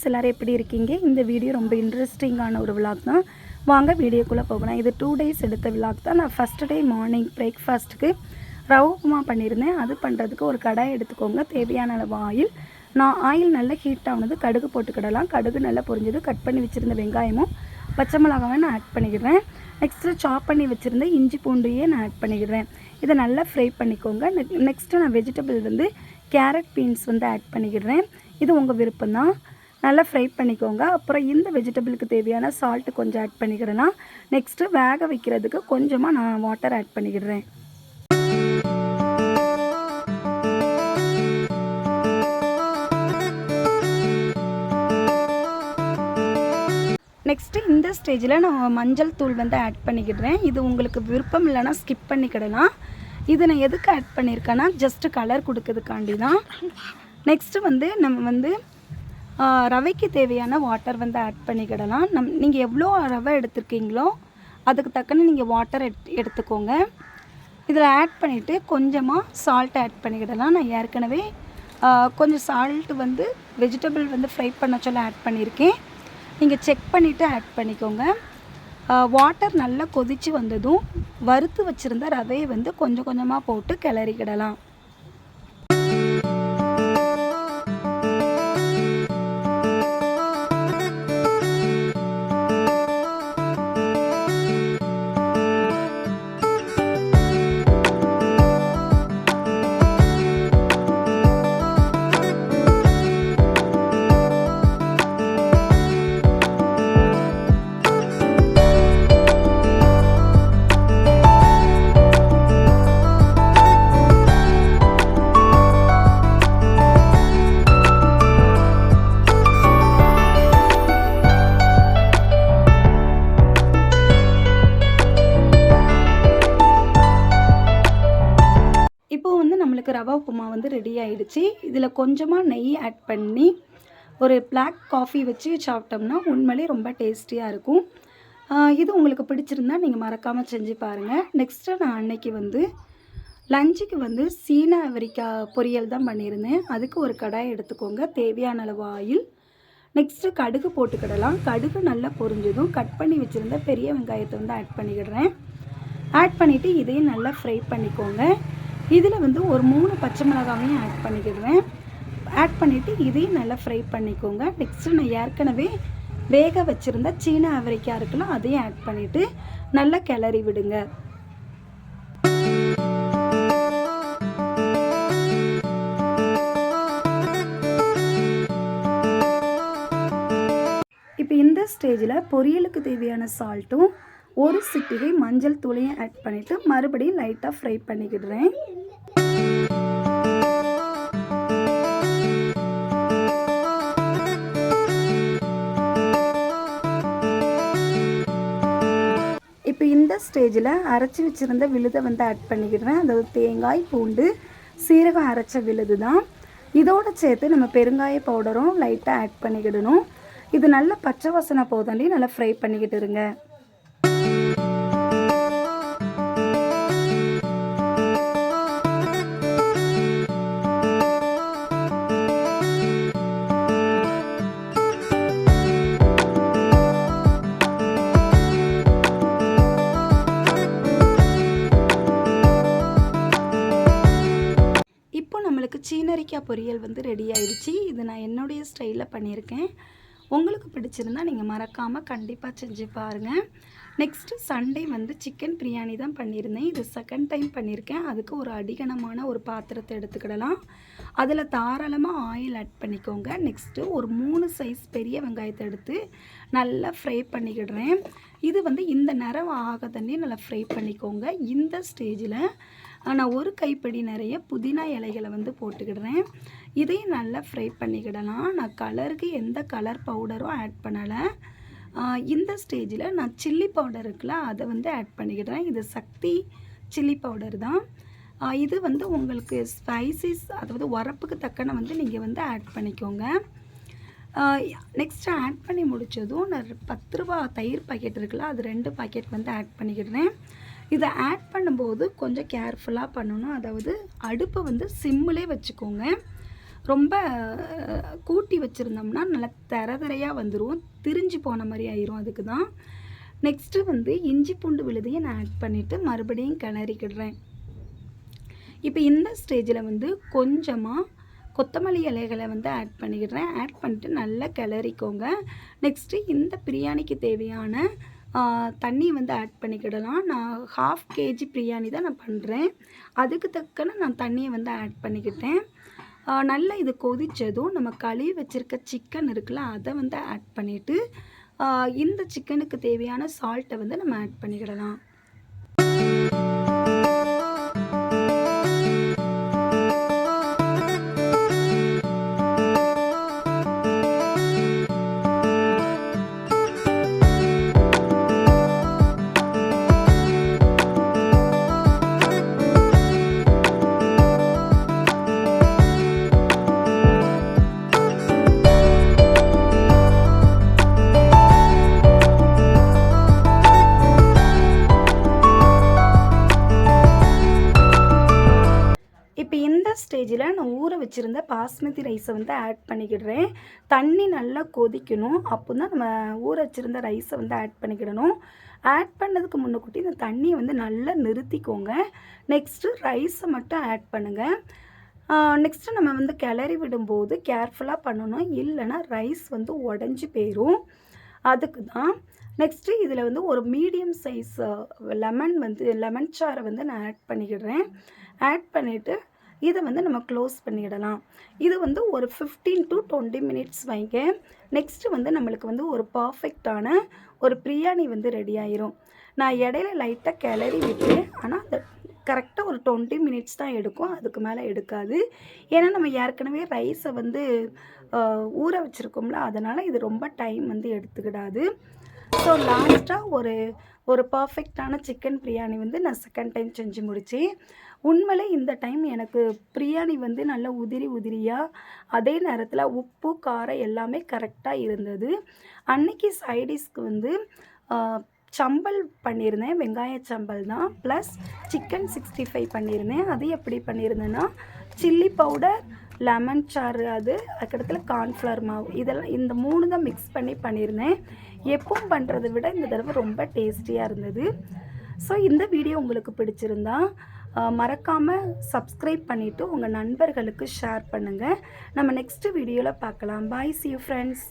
எல்லோரும் எப்படி இருக்கீங்க? இந்த வீடியோ ரொம்ப இன்ட்ரெஸ்டிங்கான ஒரு விலாக் தான். வாங்க வீடியோக்குள்ளே போகலாம். இது 2 டேஸ் எடுத்த விலாக் தான். நான் ஃபஸ்ட்டு டே மார்னிங் பிரேக்ஃபாஸ்ட்டுக்கு ரவை உப்புமா பண்ணியிருந்தேன். அது பண்ணுறதுக்கு ஒரு கடாய் எடுத்துக்கோங்க. தேவையான அளவு ஆயில். நான் ஆயில் நல்லா ஹீட் ஆனது கடுகு போட்டுக்கிடலாம். கடுகு நல்லா பொரிஞ்சது கட் பண்ணி வச்சுருந்த வெங்காயமும் பச்சை மிளகாவை நான் ஆட் பண்ணிக்கிறேன். நெக்ஸ்ட்டு சாப் பண்ணி வச்சுருந்த இஞ்சி பூண்டையே நான் ஆட் பண்ணிக்கிறேன். இதை நல்லா ஃப்ரை பண்ணிக்கோங்க. நெக்ஸ்ட்டு நான் வெஜிடபிள் வந்து கேரட் பீன்ஸ் வந்து ஆட் பண்ணிக்கிறேன். இது உங்கள் விருப்பம் தான். நல்லா ஃப்ரை பண்ணிக்கோங்க. அப்புறம் இந்த வெஜிடபிளுக்கு தேவையான சால்ட்டு கொஞ்சம் ஆட் பண்ணிக்கிறேன்னா நெக்ஸ்ட்டு வேக வைக்கிறதுக்கு கொஞ்சமாக நான் வாட்டர் ஆட் பண்ணிக்கிறேன். நெக்ஸ்ட்டு இந்த ஸ்டேஜில் நான் மஞ்சள் தூள் வந்து ஆட் பண்ணிக்கிறேன். இது உங்களுக்கு விருப்பம் இல்லைன்னா ஸ்கிப் பண்ணிக்கிடலாம். இது நான் எதுக்கு ஆட் பண்ணியிருக்கேன்னா ஜஸ்ட்டு கலர் கொடுக்கறதுக்காண்டி தான். நெக்ஸ்ட்டு வந்து நம்ம வந்து ரவைக்கு தேவையான வாட்டர் வந்து ஆட் பண்ணிக்கிடலாம். நீங்கள் எவ்வளோ ரவை எடுத்துருக்கீங்களோ அதுக்கு தக்கன நீங்கள் வாட்டர் எடுத்துக்கோங்க. இதில் ஆட் பண்ணிவிட்டு கொஞ்சமாக சால்ட் ஆட் பண்ணிக்கிடலாம். நான் ஏற்கனவே கொஞ்சம் சால்ட்டு வந்து வெஜிடபிள் வந்து ஃப்ரை பண்ண சொல்ல ஆட் பண்ணியிருக்கேன். நீங்கள் செக் பண்ணிவிட்டு ஆட் பண்ணிக்கோங்க. வாட்டர் நல்லா கொதித்து வந்ததும் வறுத்து வச்சுருந்த ரவையை வந்து கொஞ்சம் கொஞ்சமாக போட்டு கிளறிக்கிடலாம். நம்மளுக்கு ரவா உப்புமா வந்து ரெடி ஆகிடுச்சு. இதில் கொஞ்சமாக நெய் ஆட் பண்ணி ஒரு பிளாக் காஃபி வச்சு சாப்பிட்டோம்னா உண்மையிலே ரொம்ப டேஸ்டியாக இருக்கும். இது உங்களுக்கு பிடிச்சிருந்தா நீங்கள் மறக்காமல் செஞ்சு பாருங்கள். நெக்ஸ்ட்டு நான் அன்னைக்கு வந்து லஞ்சுக்கு வந்து சீன அவரைக்காய் பொரியல் தான் பண்ணியிருந்தேன். அதுக்கு ஒரு கடாய் எடுத்துக்கோங்க. தேவையான அளவு ஆயில். நெக்ஸ்ட்டு கடுகு போட்டுக்கிடலாம். கடுகு நல்லா பொரிஞ்சதும் கட் பண்ணி வச்சுருந்த பெரிய வெங்காயத்தை வந்து ஆட் பண்ணிக்கிடுறேன். ஆட் பண்ணிவிட்டு இதையும் நல்லா ஃப்ரை பண்ணிக்கோங்க. இதில் வந்து ஒரு 3 பச்சை மிளகாவையும் ஆட் பண்ணிக்கிடுவேன். ஆட் பண்ணிவிட்டு இதையும் நல்லா ஃப்ரை பண்ணிக்கோங்க. நெக்ஸ்ட்டு நான் ஏற்கனவே வேக வச்சுருந்த சீன அவரைக்காய் இருக்குல்ல அதையும் ஆட் பண்ணிவிட்டு நல்லா கிளறி விடுங்க. இப்போ இந்த ஸ்டேஜில் பொரியலுக்கு தேவையான சால்ட்டும் ஒரு சிட்டிகை மஞ்சள் தூளையும் ஆட் பண்ணிவிட்டு மறுபடியும் லைட்டாக ஃப்ரை பண்ணிக்கிடுறேன். இப்போ இந்த ஸ்டேஜில் அரைச்சி வச்சுருந்த விழுதை வந்து ஆட் பண்ணிக்கிடுறேன். அதாவது தேங்காய் பூண்டு சீரகம் அரைச்ச விழுது தான். இதோடு சேர்த்து நம்ம பெருங்காய பவுடரும் லைட்டாக ஆட் பண்ணிக்கிடணும். இது நல்லா பச்சை வாசனை போதாண்டி நல்லா ஃப்ரை பண்ணிக்கிட்டு இருங்க. நம்மளுக்கு சீனரிக்காய் பொரியல் வந்து ரெடி ஆயிடுச்சு. இது நான் என்னுடைய ஸ்டைலில் பண்ணியிருக்கேன். உங்களுக்கு பிடிச்சிருந்தா நீங்கள் மறக்காமல் கண்டிப்பாக செஞ்சு பாருங்கள். நெக்ஸ்ட்டு சண்டே வந்து சிக்கன் பிரியாணி தான் பண்ணியிருந்தேன். இது செகண்ட் டைம் பண்ணியிருக்கேன். அதுக்கு ஒரு அடிகனமான ஒரு பாத்திரத்தை எடுத்துக்கிடலாம். அதில் தாராளமாக ஆயில் ஆட் பண்ணிக்கோங்க. நெக்ஸ்ட்டு ஒரு 3 சைஸ் பெரிய வெங்காயத்தை எடுத்து நல்லா ஃப்ரை பண்ணிக்கிடுறேன். இது வந்து இந்த நிறம் ஆக தண்ணி நல்லா ஃப்ரை பண்ணிக்கோங்க. இந்த ஸ்டேஜில் நான் ஒரு கைப்பிடி நிறைய புதினா இலைகளை வந்து போட்டுக்கிடுறேன். இதையும் நல்லா ஃப்ரை பண்ணிக்கிடலாம். நான் கலருக்கு எந்த கலர் பவுடரும் ஆட் பண்ணலை. இந்த ஸ்டேஜில் நான் சில்லி பவுடர் இருக்குல்ல அதை வந்து ஆட் பண்ணிக்கிடுறேன். இது சக்தி சில்லி பவுடர் தான். இது வந்து உங்களுக்கு ஸ்பைசிஸ் அதாவது உரப்புக்கு தக்கன வந்து நீங்கள் வந்து ஆட் பண்ணிக்கோங்க. நெக்ஸ்ட்டு ஆட் பண்ணி முடித்ததும் நான் 10 ரூபா தயிர் பாக்கெட் இருக்குல்ல அது 2 பாக்கெட் வந்து ஆட் பண்ணிக்கிடுறேன். இதை ஆட் பண்ணும்போது கொஞ்சம் கேர்ஃபுல்லாக பண்ணணும். அதாவது அடுப்பை வந்து சிம்மிலே வச்சுக்கோங்க. ரொம்ப கூட்டி வச்சுருந்தோம்னா நல்லா தரையாக வந்துடும், திரிஞ்சு போன மாதிரி ஆயிரும். அதுக்கு தான். நெக்ஸ்ட்டு வந்து இஞ்சி பூண்டு விழுதையும் நான் ஆட் பண்ணிவிட்டு மறுபடியும் கிளறிக்கிடுறேன். இப்போ இந்த ஸ்டேஜில் வந்து கொஞ்சமாக கொத்தமல்லி இலைகளை வந்து ஆட் பண்ணிக்கிடுறேன். ஆட் பண்ணிட்டு நல்லா கிளறிக்கோங்க. நெக்ஸ்ட்டு இந்த பிரியாணிக்கு தேவையான தண்ணி வந்து ஆட் பண்ணிக்கிடலாம். நான் 1/2 kg பிரியாணி தான் நான் பண்ணுறேன். அதுக்கு தக்கன நான் தண்ணியை வந்து ஆட் பண்ணிக்கிட்டேன். நல்லா இது கொதித்ததும் நம்ம கழுவி வச்சுருக்க சிக்கன் இருக்குல்ல, அதை வந்து ஆட் பண்ணிவிட்டு இந்த சிக்கனுக்கு தேவையான சால்ட்டை வந்து நம்ம ஆட் பண்ணிக்கிடலாம். இப்போ இந்த ஸ்டேஜில் நான் ஊற வச்சுருந்த பாஸ்மதி ரைஸை வந்து ஆட் பண்ணிக்கிடுறேன். தண்ணி நல்லா கொதிக்கணும். அப்போ தான் நம்ம ஊற வச்சுருந்த ரைஸை வந்து ஆட் பண்ணிக்கிடணும். ஆட் பண்ணதுக்கு முன்னக்கூட்டி இந்த தண்ணியை வந்து நல்லா நிறுத்திக்கோங்க. நெக்ஸ்ட்டு ரைஸை மட்டும் ஆட் பண்ணுங்கள். நெக்ஸ்ட்டு நம்ம வந்து கிளறி விடும்போது கேர்ஃபுல்லாக பண்ணணும், இல்லைன்னா ரைஸ் வந்து உடஞ்சி போயிடும். அதுக்கு தான். நெக்ஸ்ட்டு இதில் வந்து ஒரு மீடியம் சைஸ் லெமன் சாறை வந்து நான் ஆட் பண்ணிக்கிடுறேன். ஆட் பண்ணிவிட்டு இதை வந்து நம்ம க்ளோஸ் பண்ணிடலாம். இது வந்து ஒரு 15 to 20 மினிட்ஸ் வைங்க. நெக்ஸ்ட்டு வந்து நம்மளுக்கு வந்து ஒரு பர்ஃபெக்டான ஒரு பிரியாணி வந்து ரெடி ஆயிரும். நான் இடையில லைட்டாக கிளறி விட்டேன், ஆனால் அந்த கரெக்டாக ஒரு 20 மினிட்ஸ் தான் எடுக்கும், அதுக்கு மேலே எடுக்காது. ஏன்னா நம்ம ஏற்கனவே ரைஸை வந்து ஊற வச்சுருக்கோம்ல, அதனால் இது ரொம்ப டைம் வந்து எடுத்துக்கிடாது. ஸோ லாஸ்ட்டாக ஒரு பர்ஃபெக்டான சிக்கன் பிரியாணி வந்து நான் செகண்ட் டைம் செஞ்சு முடித்தேன். உண்மையிலே இந்த டைம் எனக்கு பிரியாணி வந்து நல்லா உதிரியாக, அதே நேரத்தில் உப்பு காரம் எல்லாமே கரெக்டாக இருந்தது. அன்றைக்கி சைடிஷ்க்கு வந்து சம்பல் பண்ணியிருந்தேன், வெங்காய சம்பல் தான், ப்ளஸ் சிக்கன் 65 பண்ணியிருந்தேன். அது எப்படி பண்ணியிருந்தேன்னா, சில்லி பவுடர், லெமன் சாறு, அதுக்கடுத்துல கார்ன்ஃப்ளவர் மாவு, இதெல்லாம் இந்த 3 தான் மிக்ஸ் பண்ணி பண்ணியிருந்தேன். எப்பவும் பண்ணுறதை விட இந்த தடவை ரொம்ப டேஸ்டியாக இருந்தது. ஸோ இந்த வீடியோ உங்களுக்கு பிடிச்சிருந்தா மறக்காமல் சப்ஸ்கிரைப் பண்ணிவிட்டு உங்கள் நண்பர்களுக்கு ஷேர் பண்ணுங்கள். நம்ம நெக்ஸ்ட்டு வீடியோவில் பார்க்கலாம். பாய், see you friends.